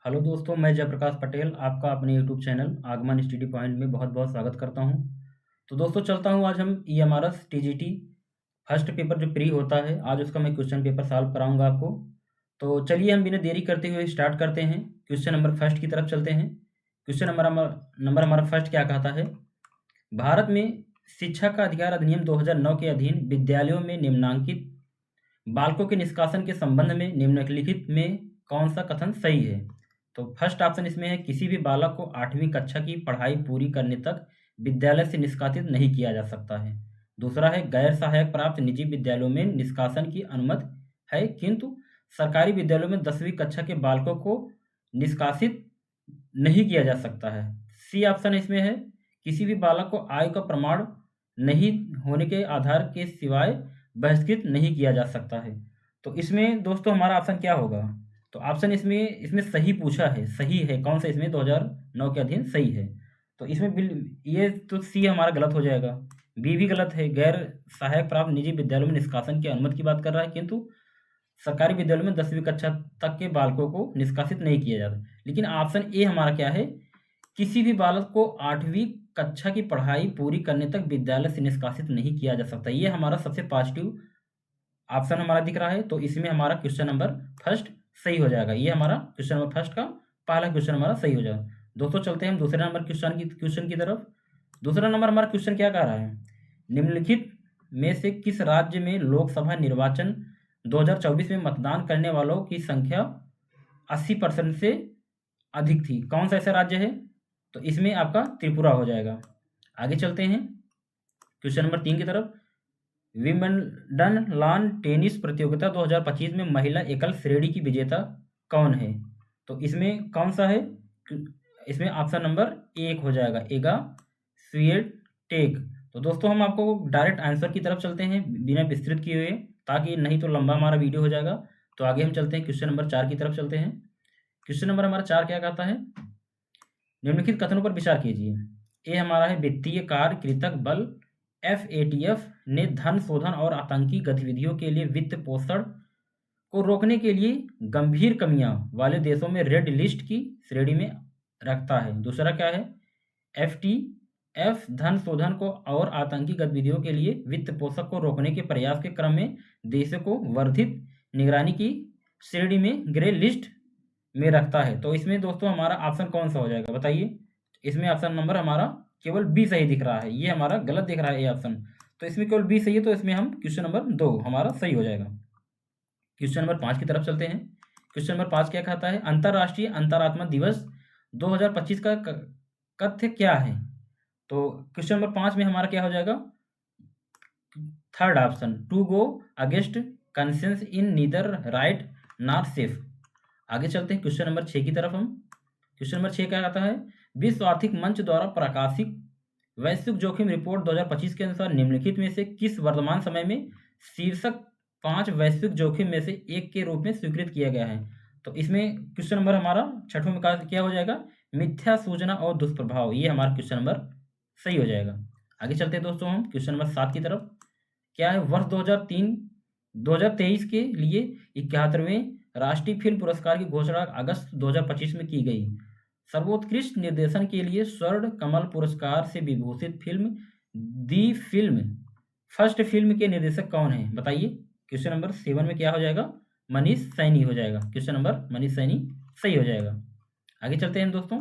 Hello दोस्तों, मैं जयप्रकाश पटेल आपका अपने यूट्यूब चैनल आगमन स्टडी पॉइंट में बहुत बहुत स्वागत करता हूं। तो दोस्तों चलता हूं, आज हम ईएमआरएस टीजीटी फर्स्ट पेपर जो प्री होता है, आज उसका मैं क्वेश्चन पेपर सॉल्व कराऊंगा आपको। तो चलिए हम बिना देरी करते हुए स्टार्ट करते हैं। क्वेश्चन नंबर फर्स्ट की तरफ चलते हैं। क्वेश्चन नंबर हमारा फर्स्ट क्या कहता है? भारत में शिक्षा का अधिकार अधिनियम 2009 के अधीन विद्यालयों में निम्नांकित बालकों के निष्कासन के संबंध में निम्नलिखित में कौन सा कथन सही है? तो फर्स्ट ऑप्शन इसमें है, किसी भी बालक को 8वीं कक्षा की पढ़ाई पूरी करने तक विद्यालय से निष्कासित नहीं किया जा सकता है। दूसरा है, गैर सहायक प्राप्त निजी विद्यालयों में निष्कासन की अनुमति है, किंतु सरकारी विद्यालयों में 10वीं कक्षा के बालकों को निष्कासित नहीं किया जा सकता है। सी ऑप्शन इसमें है, किसी भी बालक को आय का प्रमाण नहीं होने के आधार के सिवाय बहिष्कृत नहीं किया जा सकता है। तो इसमें दोस्तों हमारा ऑप्शन क्या होगा? तो ऑप्शन इसमें सही पूछा है, सही है कौन सा? इसमें 2009 के अधीन सही है। तो इसमें ये तो सी हमारा गलत हो जाएगा। बी भी गलत है, गैर सहायक प्राप्त निजी विद्यालयों में निष्कासन की अनुमति की बात कर रहा है, किंतु सरकारी विद्यालयों में 10वीं कक्षा तक के बालकों को निष्कासित नहीं किया जाता। लेकिन ऑप्शन ए हमारा क्या है, किसी भी बालक को 8वीं कक्षा की पढ़ाई पूरी करने तक विद्यालय से निष्कासित नहीं किया जा सकता। ये हमारा सबसे पॉजिटिव ऑप्शन हमारा दिख रहा है। तो इसमें हमारा क्वेश्चन नंबर फर्स्ट सही हो जाएगा। ये हमारा क्वेश्चन नंबर फर्स्ट का पहला क्वेश्चन हमारा सही हो जाएगा। दोस्तों चलते हैं हम दूसरे नंबर क्वेश्चन की तरफ। दूसरा नंबर हमारा क्वेश्चन क्या कह रहा है? निम्नलिखित में से किस राज्य में लोकसभा निर्वाचन 2024 में मतदान करने वालों की संख्या 80% से अधिक थी? कौन सा ऐसा राज्य है? तो इसमें आपका त्रिपुरा हो जाएगा। आगे चलते हैं क्वेश्चन नंबर 3 की तरफ। विंबलडन लॉन टेनिस प्रतियोगिता 2025 में महिला एकल श्रेणी की विजेता कौन है? तो इसमें कौन सा है? इसमें ऑप्शन नंबर 1 हो जाएगा, एगा स्विएटेक। तो दोस्तों हम आपको डायरेक्ट आंसर की तरफ चलते हैं बिना विस्तृत किए हुए, ताकि नहीं तो लंबा हमारा वीडियो हो जाएगा। तो आगे हम चलते हैं, क्वेश्चन नंबर 4 की तरफ चलते हैं। क्वेश्चन नंबर हमारा 4 क्या कहता है? निम्नलिखित कथनों पर विचार कीजिए। ए हमारा है, वित्तीय कार्य कृतक बल एफएटीएफ ने धन शोधन और आतंकी गतिविधियों के लिए वित्त पोषण को रोकने के लिए गंभीर कमियां वाले देशों में रेड लिस्ट की श्रेणी में रखता है। दूसरा क्या है? एफटीएफ धन शोधन को और आतंकी गतिविधियों के लिए वित्त पोषण को रोकने के प्रयास के क्रम में देशों को वर्धित निगरानी की श्रेणी में ग्रे लिस्ट में रखता है। तो इसमें दोस्तों हमारा ऑप्शन कौन सा हो जाएगा बताइए? इसमें ऑप्शन नंबर हमारा केवल बी सही दिख रहा है, ये हमारा गलत दिख रहा है ए ऑप्शन। तो इसमें केवल बी सही है, तो इसमें हम क्वेश्चन नंबर 2 हमारा सही हो जाएगा। क्वेश्चन नंबर 5 की तरफ चलते हैं। क्वेश्चन नंबर 5 क्या कहता है? अंतर्राष्ट्रीय अंतरात्मा दिवस 2025 का कथ्य क्या है? तो क्वेश्चन नंबर 5 में हमारा क्या हो जाएगा? Third option, to go against consensus in neither right not safe. आगे चलते हैं क्वेश्चन नंबर 6 की तरफ हम। क्वेश्चन नंबर 6 क्या कहता है? विश्व आर्थिक मंच द्वारा प्रकाशित वैश्विक जोखिम रिपोर्ट 2025 के अनुसार निम्नलिखित में से किस वर्तमान समय में शीर्षक 5 वैश्विक जोखिम में से एक के रूप में स्वीकृत किया गया है? तो इसमें क्वेश्चन नंबर हमारा छठवें में क्या हो जाएगा? मिथ्या सूचना और दुष्प्रभाव। ये हमारा क्वेश्चन नंबर सही हो जाएगा। आगे चलते हैं दोस्तों हम क्वेश्चन नंबर 7 की तरफ। क्या है? वर्ष 2023 के लिए 71वें राष्ट्रीय फिल्म पुरस्कार की घोषणा अगस्त 2025 में की गई। सर्वोत्कृष्ट निर्देशन के लिए स्वर्ण कमल पुरस्कार से विभूषित फिल्म दी फिल्म फर्स्ट फिल्म के निर्देशक कौन है बताइए? क्वेश्चन नंबर 7 में क्या हो जाएगा? मनीष सैनी हो जाएगा। क्वेश्चन नंबर मनीष सैनी सही हो जाएगा। आगे चलते हैं दोस्तों,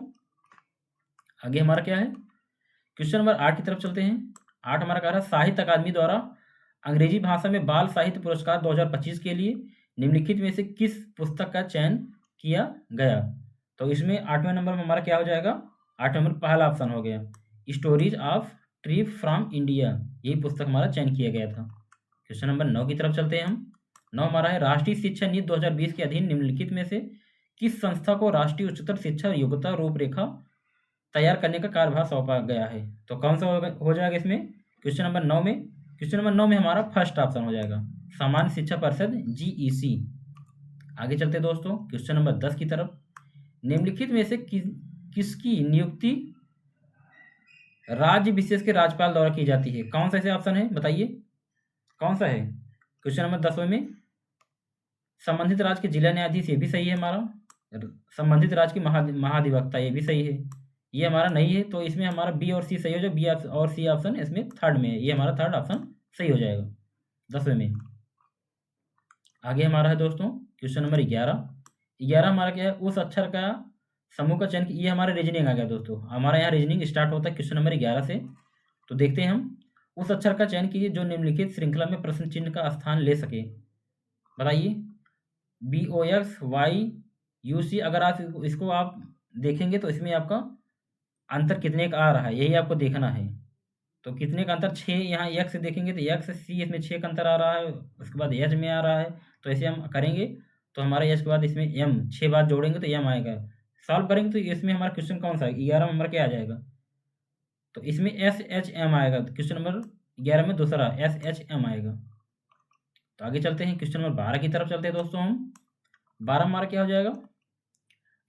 आगे हमारा क्या है? क्वेश्चन नंबर 8 की तरफ चलते हैं। 8 हमारा कह रहा है, साहित्य अकादमी द्वारा अंग्रेजी भाषा में बाल साहित्य पुरस्कार 2025 के लिए निम्नलिखित में से किस पुस्तक का चयन किया गया? तो इसमें 8वें नंबर में हमारा क्या हो जाएगा? 8वें नंबर पहला ऑप्शन हो गया, stories of trip from India. यही पुस्तक हमारा चयन किया गया था। क्वेश्चन नंबर 9 की तरफ चलते हैं हम। 9 हमारा है, राष्ट्रीय शिक्षा नीति 2020 के अधीन निम्नलिखित में से किस संस्था को राष्ट्रीय उच्चतर शिक्षा योग्यता रूपरेखा तैयार करने का कार्यभार सौंपा गया है? तो कौन सा हो जाएगा इसमें? क्वेश्चन नंबर 9 में हमारा फर्स्ट ऑप्शन हो जाएगा, सामान्य शिक्षा परिषद जीईसी। आगे चलते दोस्तों क्वेश्चन नंबर 10 की तरफ। निम्नलिखित में से किसकी नियुक्ति राज्य विशेष के राज्यपाल द्वारा की जाती है? कौन सा ऐसे ऑप्शन है बताइए, कौन सा है? क्वेश्चन नंबर 10 में संबंधित राज्य के जिला न्यायाधीश, ये भी सही है हमारा। संबंधित राज्य की महाधिवक्ता, ये भी सही है। ये हमारा नहीं है, तो इसमें हमारा बी और सी सही हो जाएगा। बी और सी ऑप्शन इसमें थर्ड में है, ये हमारा थर्ड ऑप्शन सही हो जाएगा 10वें में। आगे हमारा है दोस्तों क्वेश्चन नंबर 11। 11 हमारा क्या है, उस अक्षर का समूह का चयन। ये हमारा रीजनिंग आ गया दोस्तों, हमारा यहाँ रीजनिंग स्टार्ट होता है क्वेश्चन नंबर 11 से। तो देखते हैं हम, उस अक्षर का चयन कीजिए जो निम्नलिखित श्रृंखला में प्रश्न चिन्ह का स्थान ले सके। बताइए, BOX YUC। अगर आप इसको आप देखेंगे तो इसमें आपका अंतर कितने का आ रहा है, यही आपको देखना है। तो कितने का अंतर, 6। यहाँ एक्स से देखेंगे तो एक्स से सी, इसमें 6 का अंतर आ रहा है। उसके बाद एच में आ रहा है, तो ऐसे हम करेंगे तो हमारा एच के बाद इसमें एम, 6 बार जोड़ेंगे तो एम आएगा। सॉल्व करेंगे तो इसमें हमारा क्वेश्चन कौन सा है, 11 नंबर क्या आ जाएगा, तो इसमें SHM आएगा। क्वेश्चन नंबर 11 में दूसरा SHM आएगा। तो आगे चलते हैं, क्वेश्चन नंबर 12 की तरफ चलते हैं दोस्तों हम। 12 हमारा क्या हो जाएगा,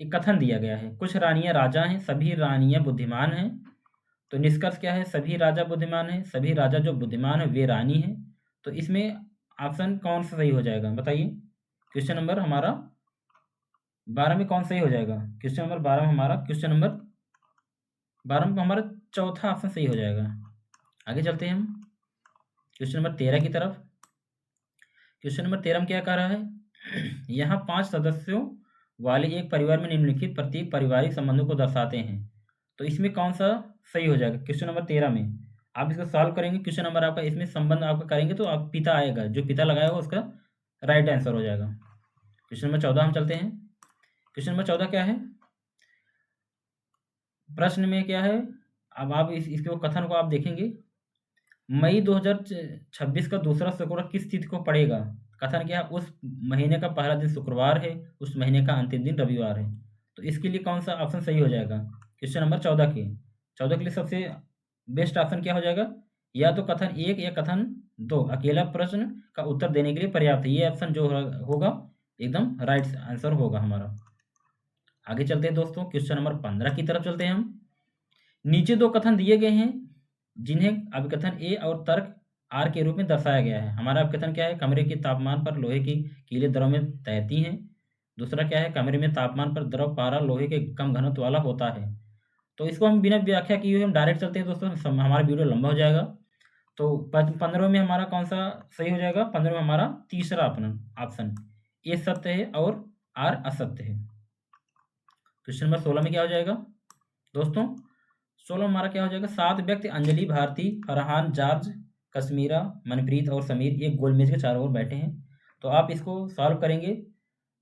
एक कथन दिया गया है, कुछ रानियां राजा हैं, सभी रानियां बुद्धिमान हैं। तो निष्कर्ष क्या है, सभी राजा बुद्धिमान हैं, सभी राजा जो बुद्धिमान है वे रानी हैं। तो इसमें ऑप्शन कौन सा सही हो जाएगा, बताइए। क्वेश्चन नंबर हमारा 12 में कौन सही हो जाएगा, क्वेश्चन नंबर 12 में हमारा चौथा ऑप्शन सही हो जाएगा। आगे चलते हैं हम क्वेश्चन नंबर 13 की तरफ। क्वेश्चन नंबर 13 में क्या कह रहा है, यहाँ 5 सदस्यों वाले एक परिवार में निम्नलिखित प्रत्येक पारिवारिक संबंधों को दर्शाते हैं। तो इसमें कौन सा सही हो जाएगा, क्वेश्चन नंबर 13 में आप इसको सॉल्व करेंगे। क्वेश्चन नंबर आपका इसमें संबंध आपका करेंगे तो आप पिता आएगा, जो पिता लगाया होगा उसका राइट आंसर हो जाएगा। क्वेश्चन नंबर 14 हम चलते हैं। क्वेश्चन नंबर 14 क्या है, प्रश्न में क्या है, अब आप इसके कथन को आप देखेंगे, मई 2026 का दूसरा शुक्रवार किस तिथि को पड़ेगा। कथन क्या है, उस महीने का पहला दिन शुक्रवार है, उस महीने का अंतिम दिन रविवार है। तो इसके लिए कौन सा ऑप्शन सही हो जाएगा, क्वेश्चन नंबर 14 के लिए सबसे बेस्ट ऑप्शन क्या हो जाएगा, या तो कथन 1 या कथन 2 अकेला प्रश्न का उत्तर देने के लिए पर्याप्त है। ये ऑप्शन जो होगा एकदम राइट आंसर होगा हमारा। आगे चलते हैं दोस्तों, क्वेश्चन नंबर 15 की तरफ चलते हैं हम। नीचे 2 कथन दिए गए हैं जिन्हें अभिकथन ए और तर्क आर के रूप में दर्शाया गया है। हमारा अभिकथन क्या है, कमरे के तापमान पर लोहे की कीलें द्रव में तैरती हैं। दूसरा क्या है, कमरे में तापमान पर द्रव पारा लोहे के कम घनत्व वाला होता है। तो इसको हम बिना व्याख्या किए हुए हम डायरेक्ट चलते हैं दोस्तों, हमारा वीडियो लंबा हो जाएगा। तो 15 में हमारा कौन सा सही हो जाएगा, 15 में हमारा तीसरा ऑप्शन ए सत्य है और आर असत्य है। क्वेश्चन नंबर 16 में क्या हो जाएगा दोस्तों, 16 हमारा क्या हो जाएगा, 7 व्यक्ति अंजलि, भारती, फरहान, जॉर्ज, कश्मीरा, मनप्रीत और समीर एक गोल मेज के चारों ओर बैठे हैं। तो आप इसको सॉल्व करेंगे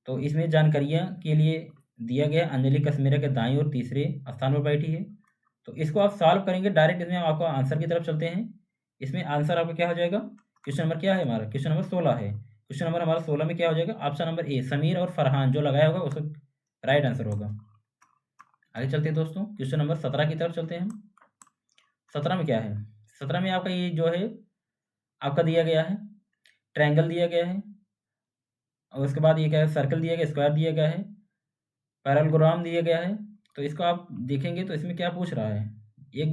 तो इसमें जानकारियाँ के लिए दिया गया, अंजलि कश्मीरा के दाईं ओर तीसरे स्थान पर बैठी है। तो इसको आप सॉल्व करेंगे डायरेक्ट, इसमें हम आपको आंसर की तरफ चलते हैं। इसमें आंसर आपका क्या हो जाएगा, क्वेश्चन नंबर क्या है हमारा, क्वेश्चन नंबर 16 है। क्वेश्चन नंबर हमारा 16 में क्या हो जाएगा, ऑप्शन नंबर ए समीर और फरहान जो लगाया होगा उसका राइट आंसर होगा। आगे चलते हैं दोस्तों, क्वेश्चन नंबर 17 की तरफ चलते हैं हम। 17 में क्या है, 17 में आपका ये जो है आपका दिया गया है, ट्रायंगल दिया गया है, और उसके बाद ये क्या है, सर्कल दिया गया, स्क्वायर दिया गया है, पैरेललोग्राम दिया गया है। तो इसको आप देखेंगे तो इसमें क्या पूछ रहा है, एक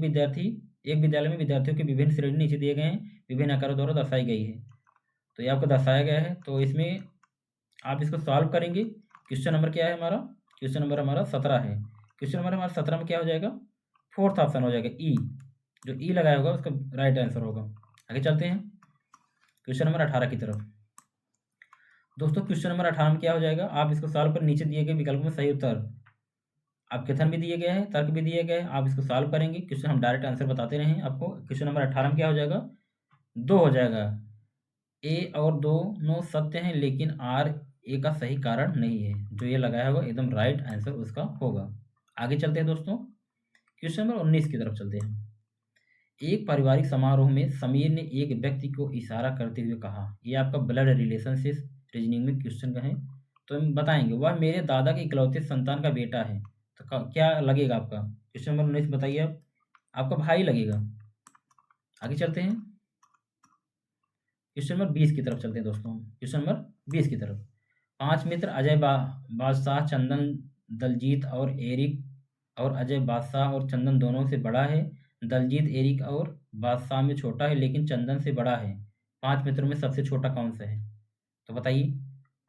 विद्यालय में विद्यार्थियों की विभिन्न श्रेणी नीचे दिए गए हैं, विभिन्न आकारों द्वारा दर्शाई गई है। तो ये आपको दर्शाया गया है, तो इसमें आप इसको सॉल्व करेंगे। क्वेश्चन नंबर क्या है हमारा, क्वेश्चन नंबर हमारा 17 है। क्वेश्चन नंबर हमारा 17 में क्या हो जाएगा, फोर्थ ऑप्शन हो जाएगा ई, जो ई लगाया होगा उसका राइट आंसर होगा। आगे चलते हैं क्वेश्चन नंबर 18 की तरफ। दोस्तों क्वेश्चन नंबर 18 में क्या हो जाएगा, आप इसको सॉल्व कर नीचे दिए गए विकल्प में सही उत्तर, आप कथन भी दिए गए हैं, तर्क भी दिए गए हैं, आप इसको सॉल्व करेंगे। क्वेश्चन हम डायरेक्ट आंसर बताते रहे आपको। क्वेश्चन नंबर 18 में क्या हो जाएगा, 2 हो जाएगा, ए और दोनों सत्य हैं लेकिन आर ए का सही कारण नहीं है। जो ये लगाया होगा एकदम राइट आंसर उसका होगा। आगे चलते हैं दोस्तों, क्वेश्चन नंबर 19 की तरफ चलते हैं। एक पारिवारिक समारोह में समीर ने एक व्यक्ति को इशारा करते हुए कहा, ये आपका ब्लड रिलेशनशिप रीजनिंग में क्वेश्चन का है। तो हम बताएंगे, वह मेरे दादा के इकलौते संतान का बेटा है। तो क्या लगेगा आपका, क्वेश्चन नंबर 19 बताइए आप, आपका भाई लगेगा। आगे चलते हैं क्वेश्चन नंबर 20 की तरफ चलते हैं दोस्तों। क्वेश्चन नंबर 20 की तरफ, 5 मित्र अजय बादशाह, चंदन, दलजीत और एरिक, और अजय बादशाह और चंदन दोनों से बड़ा है। दलजीत एरिक और बादशाह में छोटा है लेकिन चंदन से बड़ा है। 5 मित्रों में सबसे छोटा कौन सा है, तो बताइए।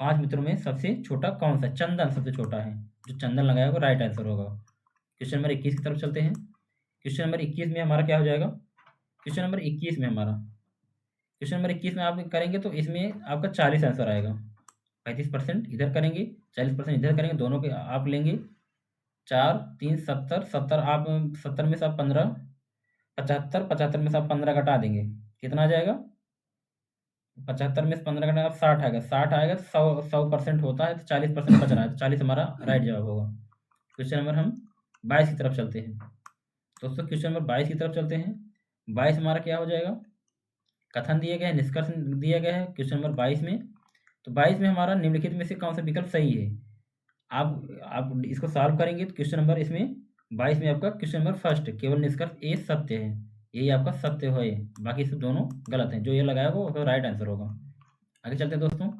5 मित्रों में सबसे छोटा कौन सा? चंदन सबसे छोटा है, जो चंदन लगाया होगा राइट आंसर होगा। क्वेश्चन नंबर 21 की तरफ चलते हैं। क्वेश्चन नंबर 21 में हमारा क्या हो जाएगा? क्वेश्चन नंबर 21 में आप करेंगे तो इसमें आपका 40 आंसर आएगा। 35% इधर करेंगे, 40% इधर करेंगे, दोनों के आप लेंगे 4 3 70 70 आप 70 में से आप 15 75 75 में से आप 15 घटा देंगे, कितना आ जाएगा? 75 में से 15 घटा आप 60 आएगा, 60 आएगा, 100% होता है तो 40% बच रहा है, तो 40 हमारा राइट जवाब होगा। क्वेश्चन नंबर हम 22 की तरफ चलते हैं। दोस्तों क्वेश्चन नंबर 22 की तरफ चलते हैं। 22 हमारा क्या हो जाएगा? कथन दिया गया है, निष्कर्ष दिया गया है क्वेश्चन नंबर 22 में। तो 22 में हमारा निम्नलिखित में से कौन सा विकल्प सही है? आप इसको सॉल्व करेंगे तो क्वेश्चन नंबर इसमें 22 में आपका क्वेश्चन नंबर फर्स्ट केवल निष्कर्ष ए सत्य है, यही आपका सत्य है, बाकी सब दोनों गलत हैं। जो ये लगाया होगा वो राइट आंसर होगा। आगे चलते हैं दोस्तों।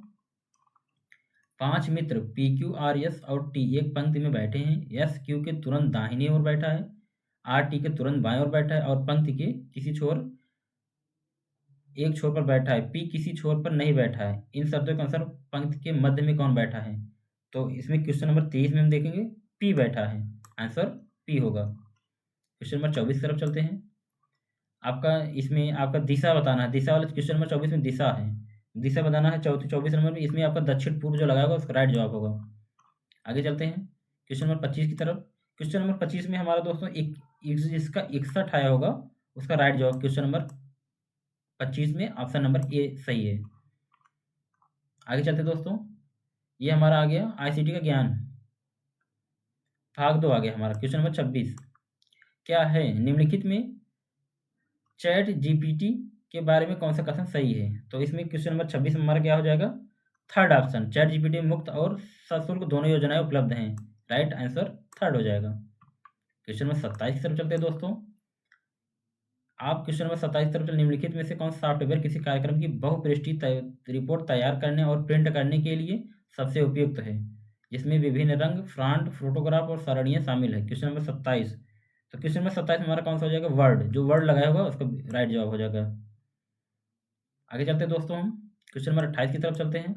5 मित्र पी क्यू आर एस और टी एक पंक्ति में बैठे हैं। एस क्यू के तुरंत दाहिनी ओर बैठा है, आर टी के तुरंत बाएं ओर बैठा है और पंक्ति के किसी छोर एक छोर पर बैठा है, पी किसी छोर पर नहीं बैठा है। इन शर्तों के अनुसार पंक्ति के मध्य में कौन बैठा है? तो इसमें क्वेश्चन नंबर 23 में हम देखेंगे पी बैठा है, आंसर पी होगा। क्वेश्चन नंबर 24 की तरफ चलते हैं। इसमें आपका दिशा बताना है, दिशा वाले क्वेश्चन नंबर 24 में दिशा है, दिशा बताना है। 24 नंबर में इसमें आपका दक्षिण पूर्व जो लगाया होगा उसका राइट जवाब होगा। आगे चलते हैं क्वेश्चन नंबर 25 की तरफ। क्वेश्चन नंबर 25 में हमारा दोस्तों जिसका 61 आया होगा उसका राइट जवाब क्वेश्चन नंबर 25 में ऑप्शन नंबर ए सही है। आगे चलते दोस्तों, ये हमारा आ गया आईसीटी का ज्ञान भाग 2 आ गया हमारा। क्वेश्चन नंबर 26 क्या है? निम्नलिखित में चैट जीपीटी के बारे में कौन सा कथन सही है? तो इसमें क्वेश्चन नंबर 26 में हमारा क्या हो जाएगा? थर्ड ऑप्शन, चैट जीपीटी में मुफ्त और सशुल्क दोनों योजनाएं उपलब्ध हैं, राइट आंसर थर्ड हो जाएगा। क्वेश्चन नंबर 27 की तरफ चलते हैं दोस्तों। आप क्वेश्चन नंबर 27 की तरफ निम्नलिखित में से कौन सा सॉफ्टवेयर किसी कार्यक्रम की बहुपृष्ठीय रिपोर्ट तैयार करने और प्रिंट करने के लिए सबसे उपयुक्त है, जिसमें विभिन्न रंग, फ्रंट, फोटोग्राफ और सरणियाँ शामिल है? Question number 27। तो क्वेश्चन नंबर 27 में हमारा कौन सा हो जाएगा? वर्ड, जो वर्ड लगाया होगा उसका राइट जवाब हो जाएगा। आगे चलते हैं दोस्तों, हम क्वेश्चन नंबर 28 की तरफ चलते हैं।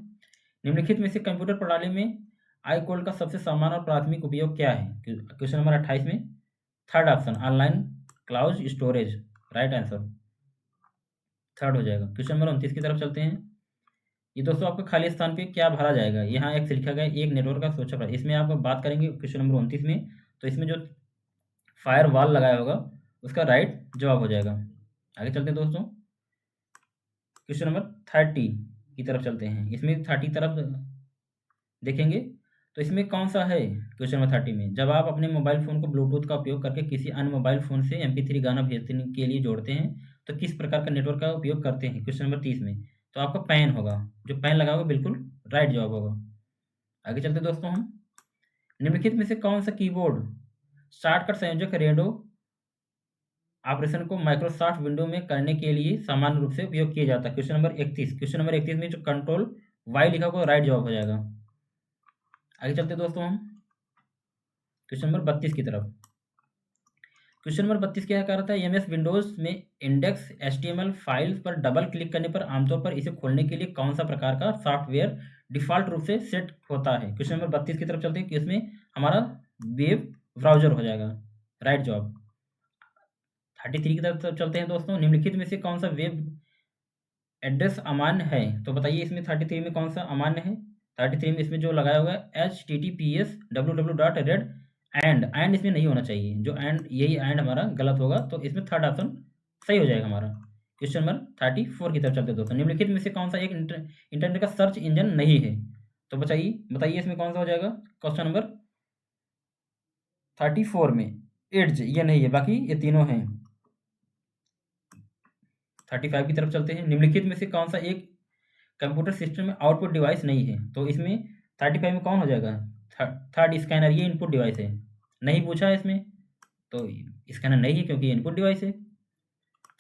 निम्नलिखित में से कंप्यूटर प्रणाली में iCold का सबसे सामान्य और प्राथमिक उपयोग क्या है? क्वेश्चन नंबर 28 में third option, online cloud storage, right answer third हो जाएगा। क्वेश्चन नंबर 29 की तरफ चलते हैं। ये दोस्तों आपका खाली स्थान पे क्या भरा जाएगा? यहाँ एक लिखा गया एक नेटवर्क का सोचा, इसमें आप बात करेंगे क्वेश्चन नंबर 29 में, तो इसमें जो फायर वॉल लगाया होगा उसका राइट जवाब हो जाएगा। आगे चलते हैं दोस्तों, क्वेश्चन नंबर 30 की तरफ चलते हैं। इसमें 30 तरफ देखेंगे तो इसमें कौन सा है? क्वेश्चन नंबर 30 में जब आप अपने मोबाइल फ़ोन को ब्लूटूथ का उपयोग करके किसी अन्य मोबाइल फ़ोन से MP3 गाना भेजने के लिए जोड़ते हैं तो किस प्रकार का नेटवर्क का उपयोग करते हैं? क्वेश्चन नंबर 30 में तो आपका पैन होगा, जो पैन लगा होगा बिल्कुल राइट जवाब होगा। आगे चलते दोस्तों, हम निम्नलिखित में से कौन सा कीबोर्ड शॉर्टकट संयोजक रेडो ऑपरेशन को माइक्रोसॉफ्ट विंडो में करने के लिए सामान्य रूप से उपयोग किया जाता है? Question number 31। क्वेश्चन नंबर 31 में जो कंट्रोल वाई लिखा होगा राइट जवाब हो जाएगा। आगे चलते दोस्तों, हम क्वेश्चन नंबर 32 की तरफ। क्वेश्चन नंबर 32 क्या कह रहा था? MS विंडोज में इंडेक्स HTML फाइल पर डबल क्लिक करने पर आमतौर पर इसे खोलने के लिए कौन सा प्रकार का सॉफ्टवेयर डिफ़ॉल्ट रूप से सेट होता है? क्वेश्चन नंबर 32 की तरफ चलते हैं कि इसमें हमारा वेब ब्राउज़र हो जाएगा, राइट जवाब। 33 की तरफ चलते हैं दोस्तों। निम्नलिखित में से कौन सा वेब एड्रेस अमान्य है? तो बताइए इसमें 33 में कौन सा अमान्य है? 33 में इसमें जो लगाया हुआ है https www.red एंड इसमें नहीं होना चाहिए, जो एंड यही एंड हमारा गलत होगा, तो इसमें थर्ड ऑप्शन सही हो जाएगा हमारा। क्वेश्चन नंबर 34 की तरफ चलते हैं दोस्तों। निम्नलिखित में से कौन सा एक इंटरनेट का सर्च इंजन नहीं है? तो बताइए इसमें कौन सा हो जाएगा? क्वेश्चन नंबर 34 में एड्ज ये नहीं है, बाकी ये तीनों हैं। 35 की तरफ चलते हैं। निम्नलिखित में से कौन सा एक कंप्यूटर सिस्टम में आउटपुट डिवाइस नहीं है? तो इसमें 35 में कौन हो जाएगा? थर्ड स्कैनर, ये इनपुट डिवाइस है, नहीं पूछा है इसमें, तो स्कैनर नहीं है क्योंकि इनपुट डिवाइस है।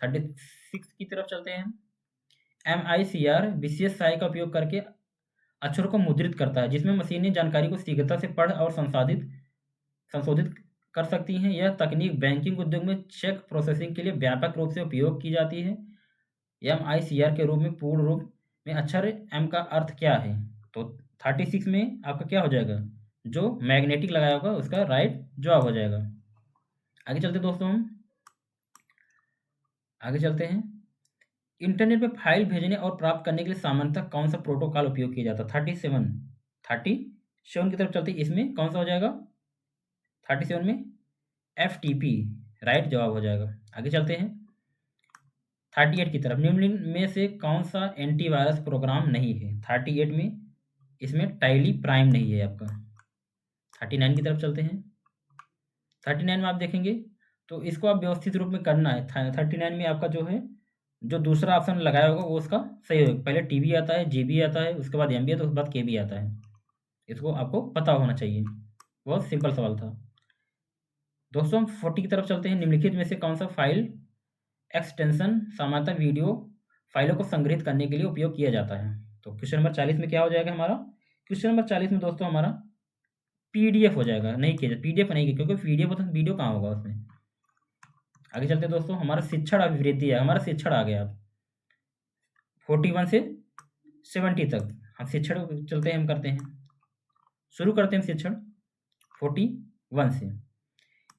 36 की तरफ चलते हैं। MICR विशेष साई का उपयोग करके अक्षरों को मुद्रित करता है, जिसमें मशीनें जानकारी को शीघ्रता से पढ़ और संशोधित कर सकती हैं। यह तकनीक बैंकिंग उद्योग में चेक प्रोसेसिंग के लिए व्यापक रूप से उपयोग की जाती है। MICR के रूप में पूर्ण रूप में अक्षर M का अर्थ क्या है? तो 36 में आपका क्या हो जाएगा, जो मैग्नेटिक लगाया होगा उसका राइट जवाब हो जाएगा। आगे चलते दोस्तों, हम आगे चलते हैं। इंटरनेट पे फाइल भेजने और प्राप्त करने के लिए सामान्यतः कौन सा प्रोटोकॉल उपयोग किया जाता है? 37 की तरफ चलते हैं, इसमें कौन सा हो जाएगा? 37 में FTP राइट जवाब हो जाएगा। आगे चलते हैं 38 की तरफ, निम्न में से कौन सा एंटीवायरस प्रोग्राम नहीं है? 38 में इसमें टाइली प्राइम नहीं है आपका। 39 की तरफ चलते हैं। 39 में आप देखेंगे तो इसको आप व्यवस्थित रूप में करना है। 39 में आपका जो है, जो दूसरा ऑप्शन लगाया होगा वो उसका सही होगा। पहले TB आता है, GB आता है, उसके बाद MB आता है, उसके बाद KB आता है। इसको आपको पता होना चाहिए। बहुत सिंपल सवाल था दोस्तों। हम 40 की तरफ चलते हैं। निम्नलिखित में से कौन सा फाइल एक्सटेंशन सामान्यतः वीडियो फाइलों को संग्रहित करने के लिए उपयोग किया जाता है? तो क्वेश्चन नंबर 40 में क्या हो जाएगा हमारा? क्वेश्चन नंबर 40 में दोस्तों हमारा PDF हो जाएगा। नहीं किया PDF नहीं किया, क्योंकि PDF होता है वीडियो कहाँ होगा उसमें। आगे चलते हैं दोस्तों, हमारा शिक्षण अभिवृद्धि है, हमारा शिक्षण आ गया अब 41 से 70 तक। हम शिक्षण चलते हैं, हम करते हैं, शुरू करते हैं शिक्षण 41 से।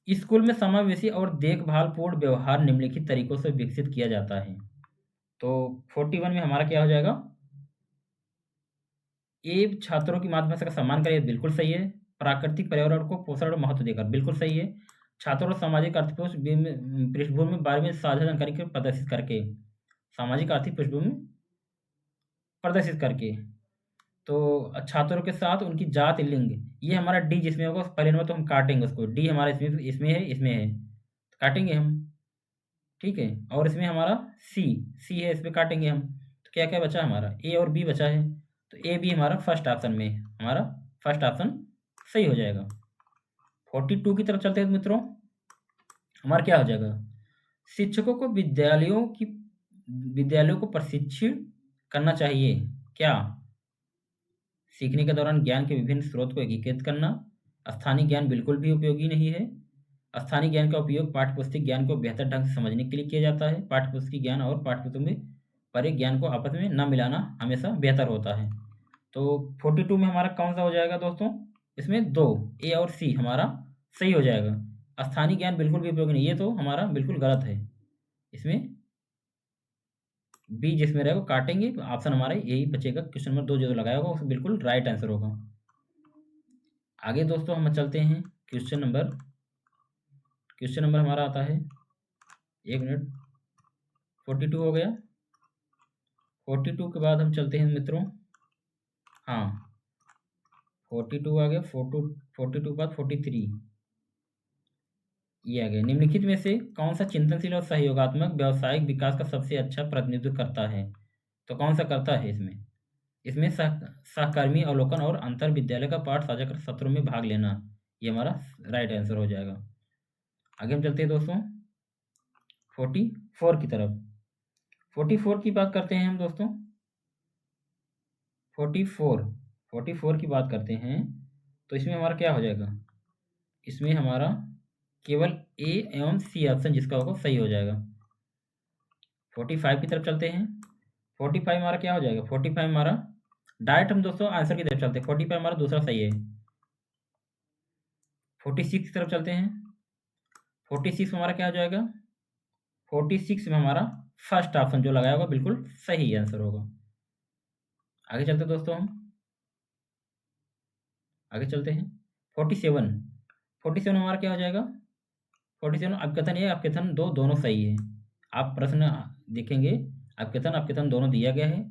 स्कूल में समावेशी और देखभालपूर्ण व्यवहार निम्नलिखित तरीकों से विकसित किया जाता है। तो 41 में हमारा क्या हो जाएगा? ए, छात्रों की मातृभाषा का सम्मान करें, बिल्कुल सही है। प्राकृतिक पर्यावरण को पोषण और महत्व देकर, बिल्कुल सही है। छात्रों और सामाजिक आर्थिक पृष्ठभूमि में बारे में साझा जानकारी को प्रदर्शित करके, सामाजिक आर्थिक पृष्ठभूमि प्रदर्शित करके। तो छात्रों के साथ उनकी जात, लिंग, ये हमारा डी जिसमें होगा पहले नंबर, तो हम काटेंगे उसको। डी हमारा इसमें है, इसमें है, तो काटेंगे हम, ठीक है। और इसमें हमारा सी है, इस पर काटेंगे हम। तो क्या क्या बचा हमारा? ए और बी बचा है। तो ए बी हमारा फर्स्ट ऑप्शन में है, हमारा फर्स्ट ऑप्शन सही हो जाएगा। 42 की तरफ चलते हैं मित्रों, हमारा क्या हो जाएगा? शिक्षकों को विद्यालयों को प्रशिक्षित करना चाहिए क्या? सीखने के दौरान ज्ञान के विभिन्न स्रोत को एकीकृत करना। स्थानीय ज्ञान बिल्कुल भी उपयोगी नहीं है। स्थानीय ज्ञान का उपयोग पाठ्यपुस्तक ज्ञान को बेहतर ढंग से समझने के लिए किया जाता है। पाठ्यपुस्तकीय ज्ञान और पाठ्यपुस्तक में परे ज्ञान को आपस में न मिलाना हमेशा बेहतर होता है। तो 42 में हमारा कौन सा हो जाएगा दोस्तों? इसमें दो, ए और सी हमारा सही हो जाएगा। स्थानीय ज्ञान बिल्कुल भी उपयोगी नहीं, ये तो हमारा बिल्कुल गलत है। इसमें बी जिसमें रहेगा वो काटेंगे, तो ऑप्शन हमारा यही बचेगा। क्वेश्चन नंबर 2 जो लगाया होगा वो बिल्कुल राइट आंसर होगा। आगे दोस्तों हम चलते हैं क्वेश्चन नंबर हमारा आता है, एक मिनट, 42 हो गया। 42 के बाद हम चलते हैं मित्रों, हाँ 42 आ गया। 42 के बाद 43 ये आ गया। निम्नलिखित में से कौन सा चिंतनशील और सहयोगात्मक व्यावसायिक विकास का सबसे अच्छा प्रतिनिधित्व करता है? तो कौन सा करता है इसमें? इसमें सहकर्मी अवलोकन और अंतर विद्यालय का पाठ साझा कर सत्रों में भाग लेना, ये हमारा राइट आंसर हो जाएगा। आगे हम चलते हैं दोस्तों 44 की तरफ। 44 की बात करते हैं हम दोस्तों। 44 की बात करते हैं, तो इसमें हमारा क्या हो जाएगा? इसमें हमारा केवल ए एवं सी ऑप्शन जिसका होगा सही हो जाएगा। 45 की तरफ चलते हैं। 45 हमारा क्या हो जाएगा? 45 हमारा डायरेक्ट हम दोस्तों आंसर की तरफ चलते हैं। 45 हमारा दूसरा सही है। 46 की तरफ चलते हैं। 46 में हमारा क्या हो जाएगा? 46 में हमारा फर्स्ट ऑप्शन जो लगाया होगा बिल्कुल सही आंसर होगा। आगे चलते दोस्तों, हम आगे चलते हैं 47 में हमारा क्या हो जाएगा? 47 अपकथन ए अपकथन दो दोनों सही है। आप प्रश्न देखेंगे, अपकथन दोनों दिया गया है,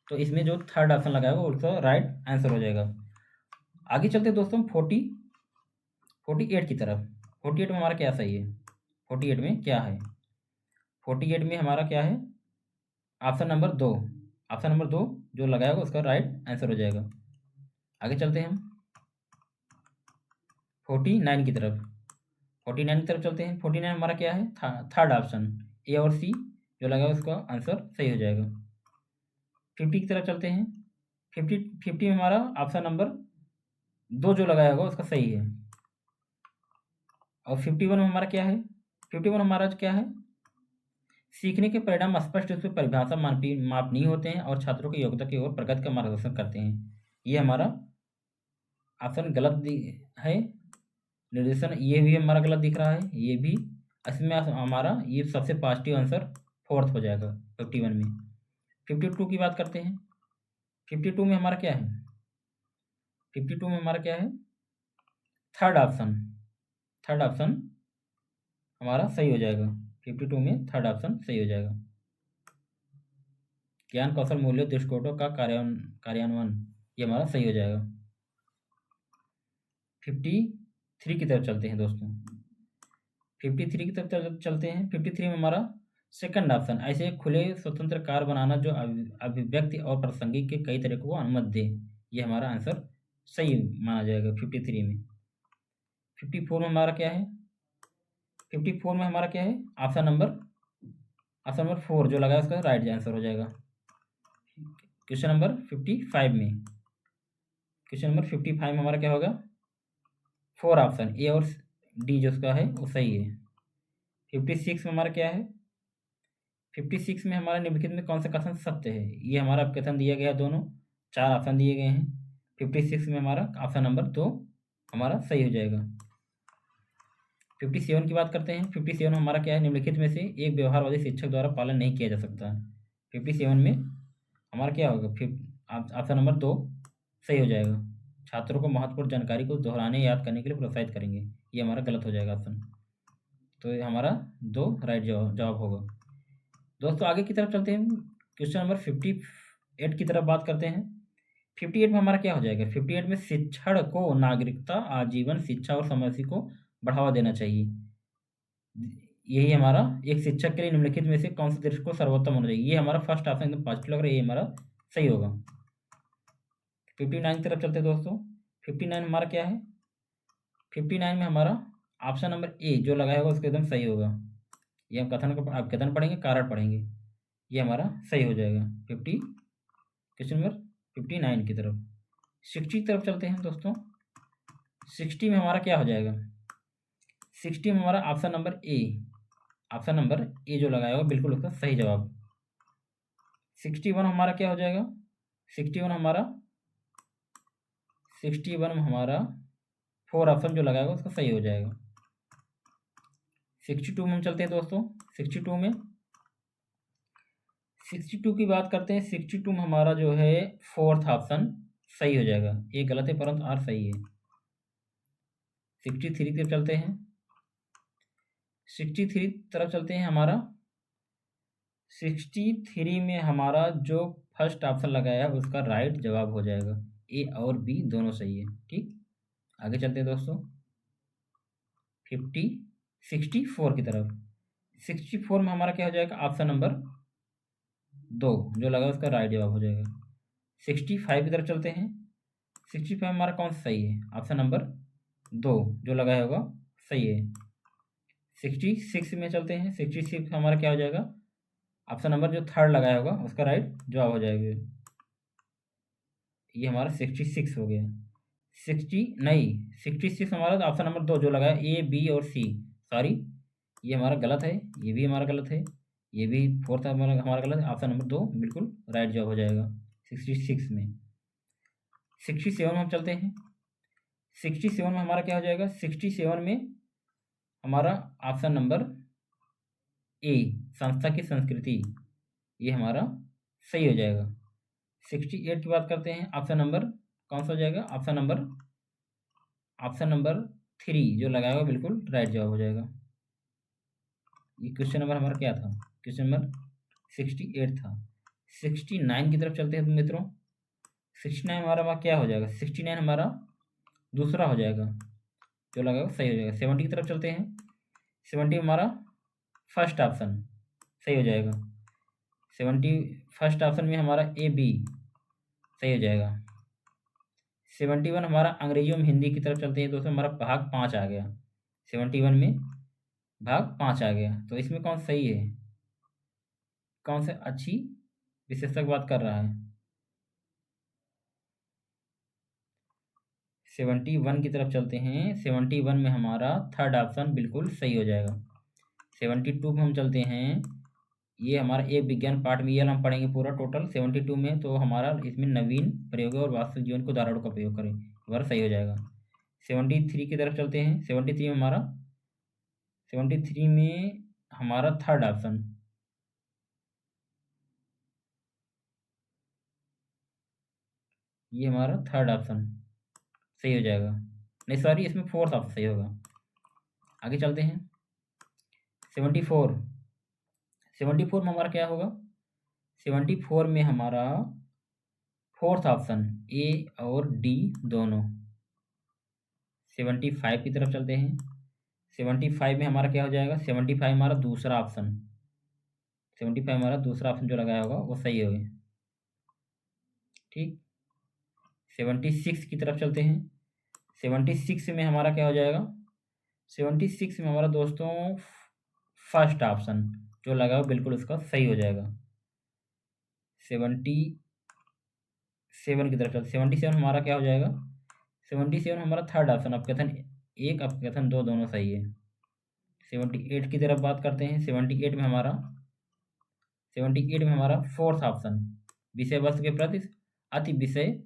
तो इसमें जो थर्ड ऑप्शन लगाया होगा उसका राइट आंसर हो जाएगा। आगे चलते दोस्तों 48 की तरफ। 48 में हमारा क्या सही है? 48 में क्या है? 48 में हमारा क्या है? ऑप्शन नंबर 2 जो लगाया होगा उसका राइट आंसर हो जाएगा। आगे चलते हैं हम 49 की तरफ। 49 की तरफ चलते हैं। 49 हमारा क्या है? थर्ड ऑप्शन ए और सी जो लगा उसका आंसर सही हो जाएगा। 50 की तरफ चलते हैं। 50 में हमारा ऑप्शन नंबर 2 जो लगाया होगा उसका सही है। और 51 में हमारा क्या है? 51 हमारा क्या है? सीखने के परिणाम स्पष्ट रूप से परिभाषा मापनीय होते हैं और छात्रों की योग्यता की ओर प्रगति का मार्गदर्शन करते हैं, ये हमारा ऑप्शन गलत है। निर्देशन ये भी हमारा गलत दिख रहा है, ये भी। इसमें हमारा ये सबसे पॉजिटिव आंसर फोर्थ हो जाएगा 51 में। 52 की बात करते हैं। 52 में हमारा क्या है? 52 में हमारा क्या है? Third option. थर्ड ऑप्शन हमारा सही हो जाएगा। 52 में थर्ड ऑप्शन सही हो जाएगा। ज्ञान कौशल मूल्य दृष्टिकोणों का कार्यान्वयन, ये हमारा सही हो जाएगा। 53 की तरफ चलते हैं दोस्तों। 53 की तरफ चलते हैं। 53 में हमारा सेकंड ऑप्शन, ऐसे खुले स्वतंत्र कार बनाना जो अभिव्यक्ति और प्रासंगिक के कई तरीकों को अनुमति दे, ये हमारा आंसर सही माना जाएगा 53 में। 54 में हमारा क्या है? 54 में हमारा क्या है? ऑप्शन नंबर 4 जो लगा है उसका राइट आंसर हो जाएगा। क्वेश्चन नंबर 55 में, क्वेश्चन नंबर 55 में हमारा क्या होगा? 4 ऑप्शन ए और डी जो उसका है वो सही है। 56 में हमारा क्या है? 56 में हमारा निम्नलिखित में कौन सा कथन सत्य है? ये हमारा कथन दिया गया है, दोनों 4 ऑप्शन दिए गए हैं। 56 में हमारा ऑप्शन नंबर 2 हमारा सही हो जाएगा। 57 की बात करते हैं। 57 में हमारा क्या है? निम्नलिखित में से एक व्यवहारवादी शिक्षक द्वारा पालन नहीं किया जा सकता। 57 में हमारा क्या होगा? ऑप्शन नंबर 2 सही हो जाएगा। छात्रों को महत्वपूर्ण जानकारी को दोहराने याद करने के लिए प्रोत्साहित करेंगे, ये हमारा गलत हो जाएगा ऑप्शन। तो ये हमारा 2 राइट जवाब होगा। दोस्तों आगे की तरफ चलते हैं। क्वेश्चन नंबर 58 की तरफ बात करते हैं। 58 में हमारा क्या हो जाएगा? 58 में शिक्षण को नागरिकता, आजीवन शिक्षा और समावेशी को बढ़ावा देना चाहिए। यही हमारा एक शिक्षक के लिए निम्नलिखित में से कौन सा दृष्टि को सर्वोत्तम होना चाहिए? ये हमारा फर्स्ट ऑप्शन एकदम पॉजिटिव लग रहा है, ये हमारा सही होगा। 59 की तरफ चलते हैं दोस्तों। 59 में हमारा क्या है? 59 में हमारा ऑप्शन नंबर ए जो लगाया होगा उसका एकदम सही होगा। ये हम कथन पढ़ेंगे, कारण पढ़ेंगे, ये हमारा सही हो जाएगा। क्वेश्चन नंबर 59 की तरफ। 60 की तरफ चलते हैं दोस्तों। 60 में हमारा क्या हो जाएगा? 60 में हमारा ऑप्शन नंबर ए जो लगाया होगा बिल्कुल उसका सही जवाब। 61 हमारा क्या हो जाएगा? 61 में हमारा 4 ऑप्शन जो लगाएगा उसका सही हो जाएगा। 62 में हम चलते हैं दोस्तों। 62 की बात करते हैं। 62 में हमारा जो है 4th ऑप्शन सही हो जाएगा। ये गलत है परंतु आर सही है। 63 की तरफ चलते हैं। 63 तरफ चलते हैं। हमारा 63 में हमारा जो फर्स्ट ऑप्शन लगाया है उसका राइट जवाब हो जाएगा। ए और बी दोनों सही है। ठीक, आगे चलते हैं दोस्तों 64 की तरफ। 64 में हमारा क्या हो जाएगा? ऑप्शन नंबर 2 जो लगा उसका राइट जवाब हो जाएगा। 65 की तरफ चलते हैं। 65 में हमारा कौन सा सही है? ऑप्शन नंबर 2 जो लगाया होगा सही है। 66 में चलते हैं। 66 हमारा क्या हो जाएगा? ऑप्शन नंबर जो 3rd लगाया होगा उसका राइट जवाब हो जाएगा। ये हमारा 66 हो गया। 66 हमारा ऑप्शन नंबर 2 जो लगाया ए बी और सी, सॉरी ये हमारा गलत है, ये भी हमारा गलत है, ये भी 4th हमारा गलत है। ऑप्शन नंबर 2 बिल्कुल राइट जवाब हो जाएगा 66 में। 67 में हम चलते हैं। 67 में हमारा क्या हो जाएगा? 67 में हमारा ऑप्शन नंबर ए संस्था की संस्कृति, ये हमारा सही हो जाएगा। 68 की बात करते हैं। ऑप्शन नंबर कौन सा हो जाएगा? ऑप्शन नंबर 3 जो लगाया होगा बिल्कुल राइट जवाब हो जाएगा। ये क्वेश्चन नंबर हमारा क्या था? क्वेश्चन नंबर 68 था। 69 की तरफ चलते हैं मित्रों। 69 हमारा क्या हो जाएगा? 69 हमारा दूसरा हो जाएगा, जो लगाएगा सही हो जाएगा। 70 की तरफ चलते हैं। 70 हमारा फर्स्ट ऑप्शन सही हो जाएगा। फर्स्ट ऑप्शन में हमारा ए बी सही हो जाएगा। 71 हमारा अंग्रेजियों में हिंदी की तरफ चलते हैं दोस्तों। हमारा भाग 5 आ गया। 71 में भाग 5 आ गया, तो इसमें कौन सही है? कौन से अच्छी विशेषक बात कर रहा है? 71 की तरफ चलते हैं। 71 में हमारा 3rd ऑप्शन बिल्कुल सही हो जाएगा। 72 में हम चलते हैं। ये हमारा एक विज्ञान पाठ में ये हम पढ़ेंगे पूरा टोटल 72 में। तो हमारा इसमें नवीन प्रयोग और वास्तविक जीवन को उदाहरणों का प्रयोग करें, हमारा सही हो जाएगा। 73 की तरफ चलते हैं। 73 में हमारा थर्ड ऑप्शन, ये हमारा थर्ड ऑप्शन सही हो जाएगा। नहीं सॉरी, इसमें फोर्थ ऑप्शन सही होगा। आगे चलते हैं। 74 74 में हमारा क्या होगा? 74 में हमारा फोर्थ ऑप्शन ए और डी दोनों। 75 की तरफ चलते हैं। 75 में हमारा क्या हो जाएगा? 75 हमारा दूसरा ऑप्शन, 75 हमारा दूसरा ऑप्शन जो लगाया होगा वो सही होगा। ठीक। 76 की तरफ चलते हैं। 76 में हमारा क्या हो जाएगा? 76 में हमारा दोस्तों फर्स्ट ऑप्शन जो लगा हो बिल्कुल उसका सही हो जाएगा। 77 की तरफ चलते। 77 हमारा क्या हो जाएगा? 77 हमारा थर्ड ऑप्शन, अपकथन एक अपकथन दो दोनों सही है। 78 की तरफ बात करते हैं। 78 में हमारा फोर्थ ऑप्शन, विषय वस्तु के प्रति अति विषय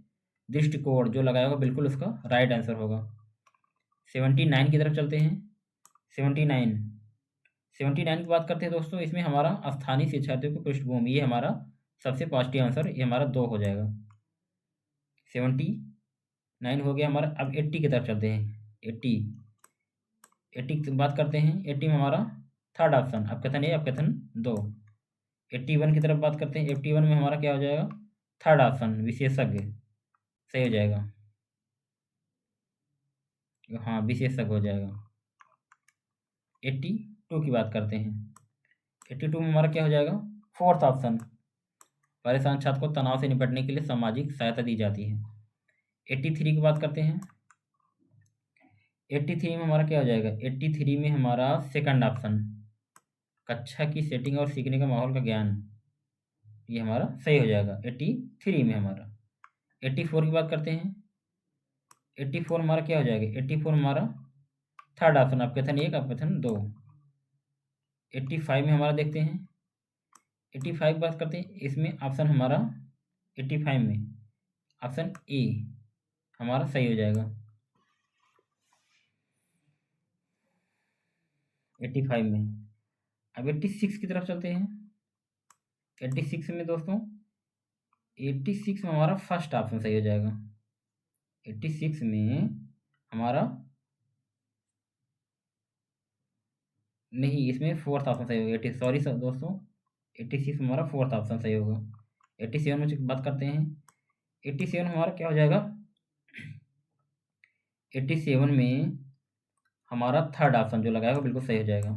दृष्टिकोण जो लगाया होगा बिल्कुल उसका राइट आंसर होगा। 79 की तरफ चलते हैं। 79 की बात करते हैं दोस्तों। इसमें हमारा स्थानीय शिक्षार्थियों की पृष्ठभूमि, ये हमारा सबसे पॉजिटिव आंसर, ये हमारा 2 हो जाएगा। 79 हो गया हमारा। अब 80 की तरफ चलते हैं। 80 की बात करते हैं। 80 में हमारा थर्ड ऑप्शन, अपकथन ए अपकथन 2। 81 की तरफ बात करते हैं। 81 में हमारा क्या हो जाएगा? थर्ड ऑप्शन विशेषज्ञ सही हो जाएगा। हाँ, विशेषज्ञ हो जाएगा। 82 की बात करते हैं। 82 में हमारा क्या हो जाएगा? फोर्थ ऑप्शन, परेशान छात्र को तनाव से निपटने के लिए सामाजिक सहायता दी जाती है। 83 की बात करते हैं। 83 में हमारा क्या हो जाएगा? 83 में हमारा सेकंड ऑप्शन, कक्षा की सेटिंग और सीखने का माहौल का ज्ञान, ये हमारा सही हो जाएगा 83 में हमारा। 84 की बात करते हैं। 84 हमारा क्या हो जाएगा? 84 हमारा थर्ड ऑप्शन, अपकथन एक अपकथन 2। 85 में हमारा देखते हैं। 85 की बात करते हैं। इसमें ऑप्शन हमारा 85 में ऑप्शन ए हमारा सही हो जाएगा 85 में। अब 86 की तरफ चलते हैं। 86 में दोस्तों, 86 में हमारा फर्स्ट ऑप्शन सही हो जाएगा। 86 में हमारा नहीं, इसमें फोर्थ ऑप्शन सही होगा। 80 सॉरी सर दोस्तों, 86 में हमारा फोर्थ ऑप्शन सही होगा। 87 में बात करते हैं। 87 में हमारा क्या हो जाएगा? 87 में हमारा थर्ड ऑप्शन जो लगाएगा बिल्कुल सही हो जाएगा।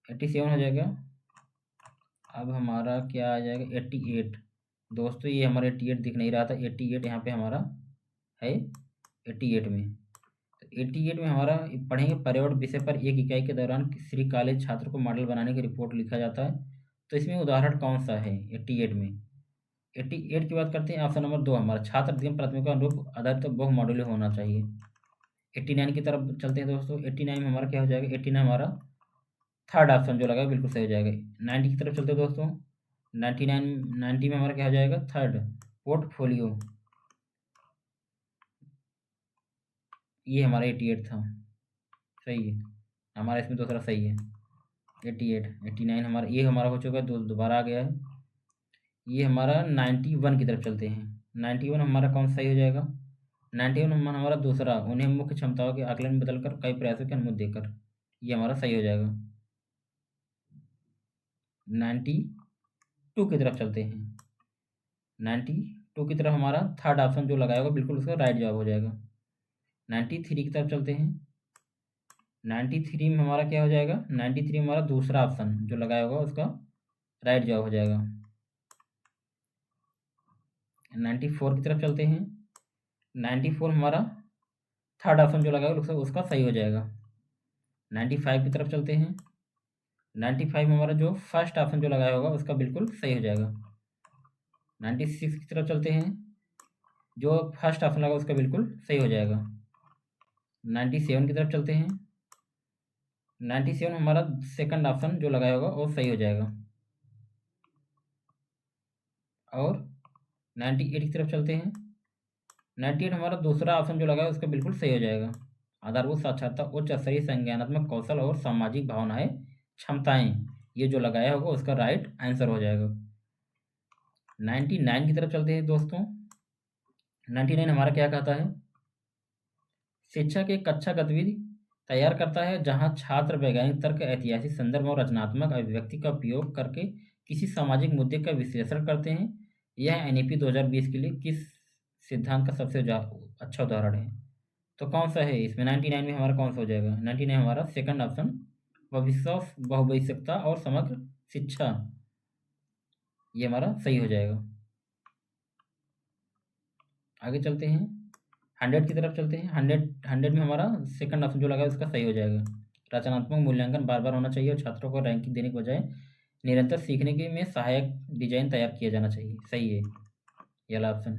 87 हो जाएगा। अब हमारा क्या आ जाएगा? 88 दोस्तों, ये हमारा 88 दिख नहीं रहा था। 88 यहाँ पे हमारा है 88 में। तो 88 में हमारा पढ़ेंगे पर्यावरण विषय पर एक इकाई के दौरान श्री कॉलेज छात्र को मॉडल बनाने की रिपोर्ट लिखा जाता है। तो इसमें उदाहरण कौन सा है 88 में? 88 की बात करते हैं। ऑप्शन नंबर 2 हमारा छात्र अध्ययन प्राथमिकता अनुरूप आधारित बहु मॉड्यूल होना चाहिए। 89 की तरफ चलते हैं दोस्तों। 89 में हमारा क्या हो जाएगा? 89 हमारा थर्ड ऑप्शन जो लगा बिल्कुल सही हो जाएगा। 90 की तरफ चलते हैं दोस्तों। 90 में हमारा क्या हो जाएगा? थर्ड पोर्टफोलियो, ये हमारा 88 था, सही है हमारा, इसमें दूसरा सही है 88। 89 हमारा, ये हमारा हो चुका है, दोबारा आ गया है। ये हमारा 91 की तरफ चलते हैं। 91 हमारा कौन सा सही हो जाएगा? 91 हमारा दूसरा, उन्हें मुख्य क्षमताओं के आकलन में बदलकर कई प्रयासों की अनुमति देकर, ये हमारा सही हो जाएगा। 92 की तरफ चलते हैं। 92 की तरफ हमारा थर्ड ऑप्शन जो लगाया होगा बिल्कुल उसका राइट जवाब हो जाएगा। 93 की तरफ चलते हैं। 93 में हमारा क्या हो जाएगा? 93 में हमारा दूसरा ऑप्शन जो लगाया होगा उसका राइट जवाब हो जाएगा। 94 की तरफ चलते हैं। 94 हमारा थर्ड ऑप्शन जो लगाया होगा उसका सही हो जाएगा। 95 की तरफ चलते हैं। 95 में हमारा जो फर्स्ट ऑप्शन जो लगाया होगा उसका बिल्कुल सही हो जाएगा। 96 की तरफ चलते हैं। जो फर्स्ट ऑप्शन लगा उसका बिल्कुल सही हो जाएगा। 97 की तरफ चलते हैं। 97 में हमारा सेकंड ऑप्शन जो लगाया होगा वो सही हो जाएगा। और 98 की तरफ चलते हैं। 98 हमारा दूसरा ऑप्शन जो लगा है उसका बिल्कुल सही हो जाएगा। आधारभूत साक्षरता, उच्च स्तरीय संज्ञानात्मक कौशल और सामाजिक भावनाएं, क्षमताएं, ये जो लगाया होगा उसका राइट आंसर हो जाएगा। 99 की तरफ चलते हैं दोस्तों। 99 हमारा क्या कहता है? शिक्षक एक कक्षा गतिविधि तैयार करता है जहां छात्र वैज्ञानिक तर्क, ऐतिहासिक संदर्भ और रचनात्मक अभिव्यक्ति का उपयोग करके किसी सामाजिक मुद्दे का विश्लेषण करते हैं। यह एनईपी 2020 के लिए किस सिद्धांत का सबसे अच्छा उदाहरण है? तो कौन सा है इसमें? 99 में हमारा कौन सा हो जाएगा? 99 हमारा सेकंड ऑप्शन, बहुवयस्कता और समग्र शिक्षा, ये हमारा सही हो जाएगा। आगे चलते हैं, 100 की तरफ चलते हैं। 100 में हमारा सेकंड ऑप्शन जो लगा है उसका सही हो जाएगा। रचनात्मक मूल्यांकन बार बार होना चाहिए और छात्रों को रैंकिंग देने के बजाय निरंतर सीखने के में सहायक डिजाइन तैयार किया जाना चाहिए, सही है ये वाला ऑप्शन।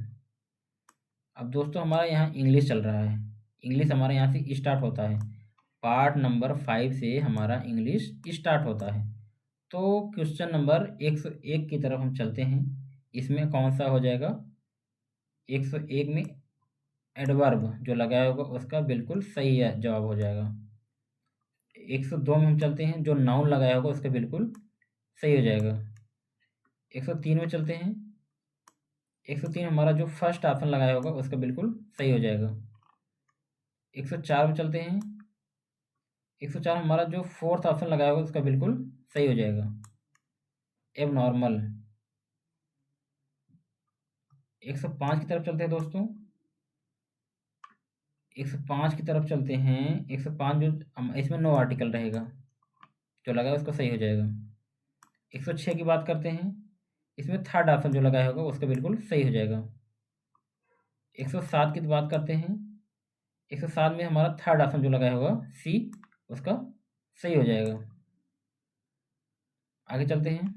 अब दोस्तों हमारा यहाँ इंग्लिश चल रहा है। इंग्लिश हमारे यहाँ से स्टार्ट होता है, पार्ट नंबर 5 से हमारा इंग्लिश स्टार्ट होता है। तो क्वेश्चन नंबर 101 की तरफ हम चलते हैं। इसमें कौन सा हो जाएगा? 101 में एडवर्ब जो लगाया होगा उसका बिल्कुल सही जवाब हो जाएगा। 102 में हम चलते हैं, जो नाउन लगाया होगा उसका बिल्कुल सही हो जाएगा। 103 में चलते हैं। 103 हमारा जो फर्स्ट ऑप्शन लगाया होगा उसका बिल्कुल सही हो जाएगा। 104 में चलते हैं। 104 हमारा जो फोर्थ ऑप्शन लगाया होगा उसका बिल्कुल सही हो जाएगा, एब नॉर्मल। 105 की तरफ चलते हैं दोस्तों। 105 की तरफ चलते हैं। 105 जो इसमें नो आर्टिकल रहेगा, जो लगा है उसका सही हो जाएगा। 106 की बात करते हैं। इसमें थर्ड ऑप्शन जो लगाया होगा उसका बिल्कुल सही हो जाएगा। 107 की बात करते हैं। 107 में हमारा थर्ड ऑप्शन जो लगाया होगा सी, उसका सही हो जाएगा। आगे चलते हैं,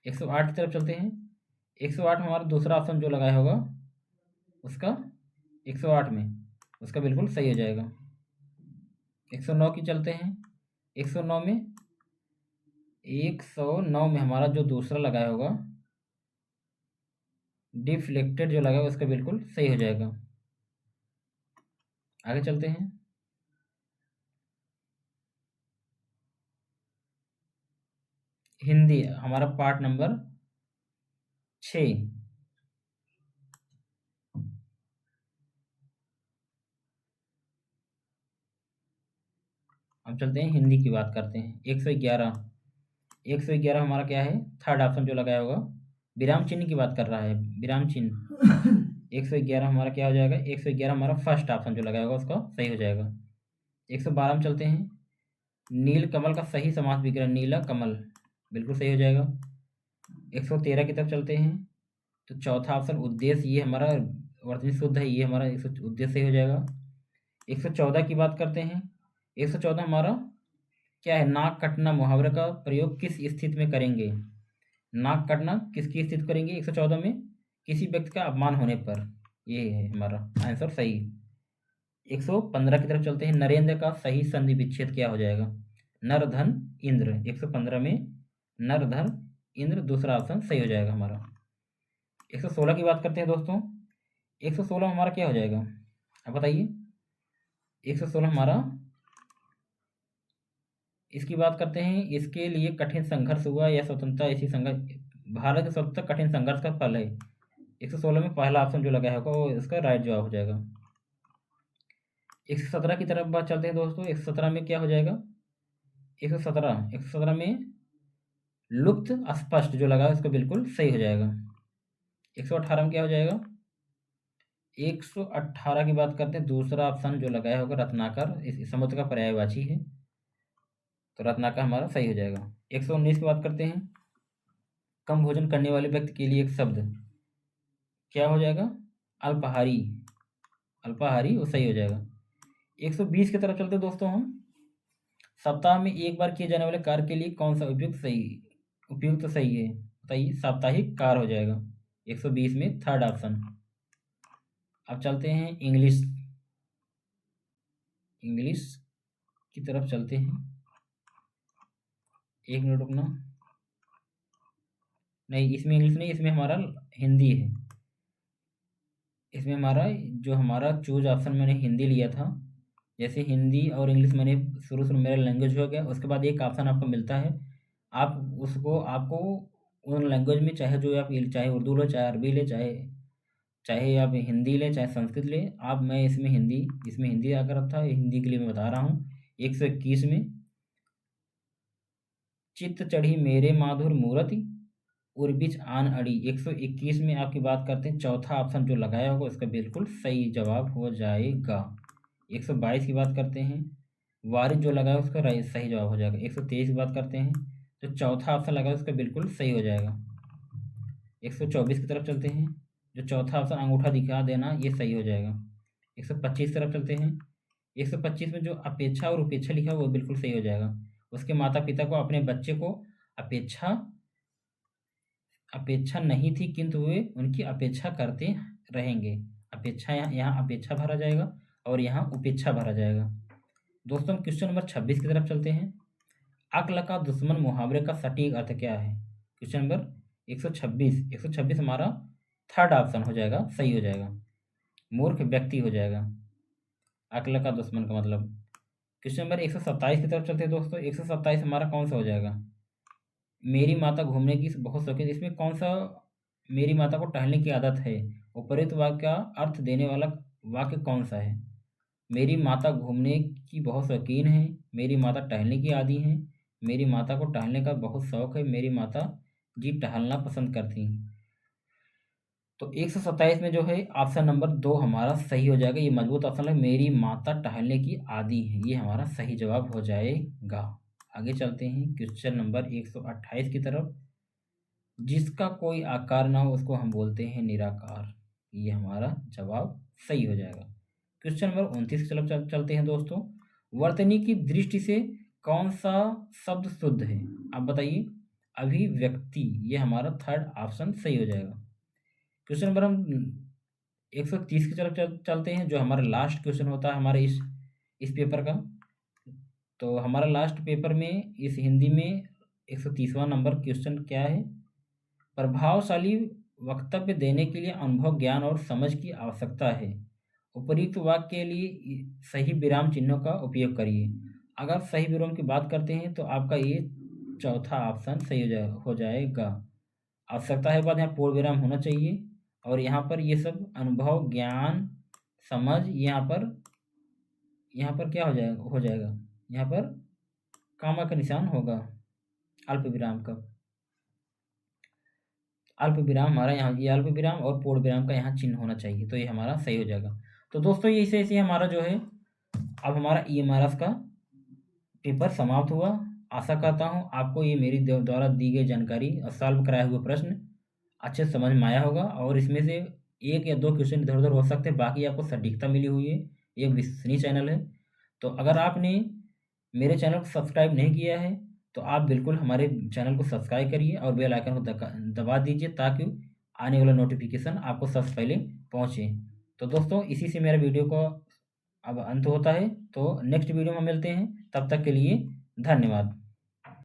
108 की तरफ चलते हैं। 108 हमारा दूसरा ऑप्शन जो लगाया होगा उसका 108 में उसका बिल्कुल सही हो जाएगा। 109 की चलते हैं। 109 में 109 में हमारा जो दूसरा लगाया होगा डिफ्लेक्टेड जो लगा उसका बिल्कुल सही हो जाएगा। आगे चलते हैं, हिंदी हमारा पार्ट नंबर 6। अब चलते हैं हिंदी की बात करते हैं। 111 111 हमारा क्या है? थर्ड ऑप्शन जो लगाया होगा, विराम चिन्ह की बात कर रहा है, विराम चिन्ह। 111 हमारा क्या हो जाएगा? 111 हमारा फर्स्ट ऑप्शन जो लगाया होगा उसका सही हो जाएगा। 112 में चलते हैं। नील कमल का सही समास विग्रह नीला कमल, बिल्कुल सही हो जाएगा। 113 की तरफ चलते हैं। तो चौथा ऑप्शन उद्देश्य, ये हमारा वर्तनी शुद्ध है, ये हमारा उद्देश्य सही हो जाएगा। 114 की बात करते हैं। 114 हमारा क्या है? नाक कटना मुहावरे का प्रयोग किस स्थिति में करेंगे? नाक कटना किसकी स्थिति करेंगे 114 में? किसी व्यक्ति का अपमान होने पर, ये है हमारा आंसर सही। 115 की तरफ चलते हैं। नरेंद्र का सही संधि विच्छेद क्या हो जाएगा? नर धन इंद्र। 115 में नर धन इंद्र दूसरा ऑप्शन सही हो जाएगा हमारा। 116 की बात करते हैं दोस्तों। 116 हमारा क्या हो जाएगा? अब बताइए। 116 हमारा, इसकी बात करते हैं, इसके लिए कठिन संघर्ष हुआ या स्वतंत्रता ऐसी संघर्ष, भारत के स्वतंत्रता कठिन संघर्ष का फल है। 116 में पहला ऑप्शन जो लगा होगा वो इसका राइट जवाब हो जाएगा। 117 की तरफ बात चलते हैं दोस्तों। 117 में क्या हो जाएगा? 117 में लुप्त अस्पष्ट जो लगा उसका बिल्कुल सही हो जाएगा। 118 में क्या हो जाएगा? 118 की बात करते हैं। दूसरा ऑप्शन जो लगाया होगा रत्नाकर, इस समुद्र का पर्यायवाची है, तो रत्नाकर हमारा सही हो जाएगा। 119 की बात करते हैं। कम भोजन करने वाले व्यक्ति के लिए एक शब्द क्या हो जाएगा? अल्पाहारी, अल्पाहारी वो सही हो जाएगा। 120 की तरफ चलते हैं दोस्तों हम। सप्ताह में एक बार किए जाने वाले कार्य के लिए कौन सा उपयुक्त तो सही है? बताइए। साप्ताहिक कार्य हो जाएगा 120 में थर्ड ऑप्शन। अब चलते हैं इंग्लिश की तरफ चलते हैं। एक मिनट रुकना, नहीं इसमें इंग्लिश नहीं, इसमें हमारा हिंदी है। इसमें जो हमारा चूज ऑप्शन मैंने हिंदी लिया था, जैसे हिंदी और इंग्लिश मैंने शुरू मेरा लैंग्वेज हो गया, उसके बाद एक ऑप्शन आपको मिलता है, आप उसको आपको उन लैंग्वेज में चाहे जो आप चाहे उर्दू लो, चाहे अरबी ले, चाहे चाहे आप हिंदी लें, चाहे संस्कृत लें, आप मैं इसमें हिंदी आकर रखा है, हिंदी के लिए मैं बता रहा हूँ। 121 में चित्त चढ़ी मेरे माधुर मूरति उर्बिच आन अड़ी। 121 में आपकी बात करते हैं, चौथा ऑप्शन जो लगाया होगा उसका बिल्कुल सही जवाब हो जाएगा। 122 की बात करते हैं, वारिस जो लगाया उसका सही जवाब हो जाएगा। 123 की बात करते हैं, जो चौथा ऑप्शन लगा उसका बिल्कुल सही हो जाएगा। 124 की तरफ चलते हैं, जो चौथा ऑप्शन अंगूठा दिखा देना ये सही हो जाएगा। 125 तरफ चलते हैं, 125 में जो अपेक्षा और उपेक्षा लिखा है वो बिल्कुल सही हो जाएगा। उसके माता पिता को अपने बच्चे को अपेक्षा अपेक्षा नहीं थी, किंतु वे उनकी अपेक्षा करते रहेंगे। अपेक्षा यहाँ अपेक्षा भरा जाएगा और यहाँ उपेक्षा भरा जाएगा। दोस्तों हम क्वेश्चन नंबर 26 की तरफ चलते हैं। अक्ल का दुश्मन मुहावरे का सटीक अर्थ क्या है? क्वेश्चन नंबर 126 हमारा थर्ड ऑप्शन हो जाएगा, सही हो जाएगा। मूर्ख व्यक्ति हो जाएगा अक्ल का दुश्मन का मतलब। क्वेश्चन नंबर 127 की तरफ चलते हैं दोस्तों। 127 हमारा कौन सा हो जाएगा? मेरी माता घूमने की बहुत शौकीन। इसमें कौन सा मेरी माता को टहलने की आदत है? उपरोक्त वाक्य का अर्थ देने वाला वाक्य कौन सा है? मेरी माता घूमने की बहुत शौकीन है, मेरी माता टहलने की आदी हैं, मेरी माता को टहलने का बहुत शौक है, मेरी माता जी टहलना पसंद करती हैं। तो 127 में जो है ऑप्शन नंबर 2 हमारा सही हो जाएगा। ये मजबूत ऑप्शन है, मेरी माता टहलने की आदी है, ये हमारा सही जवाब हो जाएगा। आगे चलते हैं क्वेश्चन नंबर 128 की तरफ। जिसका कोई आकार ना हो उसको हम बोलते हैं निराकार, ये हमारा जवाब सही हो जाएगा। क्वेश्चन नंबर 29 की तरफ चलते हैं दोस्तों। वर्तनी की दृष्टि से कौन सा शब्द शुद्ध है? आप बताइए। अभिव्यक्ति, ये हमारा थर्ड ऑप्शन सही हो जाएगा। क्वेश्चन नंबर हम 130 की तरफ चलते हैं, जो हमारा लास्ट क्वेश्चन होता है हमारे इस पेपर का। तो हमारा लास्ट पेपर में इस हिंदी में 130वां नंबर क्वेश्चन क्या है? प्रभावशाली वक्तव्य देने के लिए अनुभव, ज्ञान और समझ की आवश्यकता है। उपयुक्त वाक्य के लिए सही विराम चिन्हों का उपयोग करिए। अगर सही विराम की बात करते हैं तो आपका ये चौथा ऑप्शन सही हो जाएगा। आवश्यकता है बाद यहाँ पूर्ण विराम होना चाहिए, और यहाँ पर ये सब अनुभव, ज्ञान, समझ, यहाँ पर क्या हो जाएगा यहाँ पर कामा का निशान होगा, अल्प विराम का। अल्प विराम हमारा यहाँ, ये अल्प विराम और पूर्ण विराम का यहाँ चिन्ह होना चाहिए, तो ये हमारा सही हो जाएगा। तो दोस्तों ये ऐसे हमारा जो है अब हमारा EMRS का पेपर समाप्त हुआ। आशा करता हूँ आपको ये मेरी द्वारा दी गई जानकारी और सॉल्व कराए हुए प्रश्न अच्छे से समझ में आया होगा, और इसमें से 1 या 2 क्वेश्चन इधर उधर हो सकते हैं, बाकी आपको सटीकता मिली हुई है। ये विश्वसनीय चैनल है। तो अगर आपने मेरे चैनल को सब्सक्राइब नहीं किया है तो आप बिल्कुल हमारे चैनल को सब्सक्राइब करिए और बेल आइकन को दबा दीजिए, ताकि आने वाला नोटिफिकेशन आपको सबसे पहले पहुँचे। तो दोस्तों इसी से मेरा वीडियो को अब अंत होता है। तो नेक्स्ट वीडियो में मिलते हैं, तब तक के लिए धन्यवाद।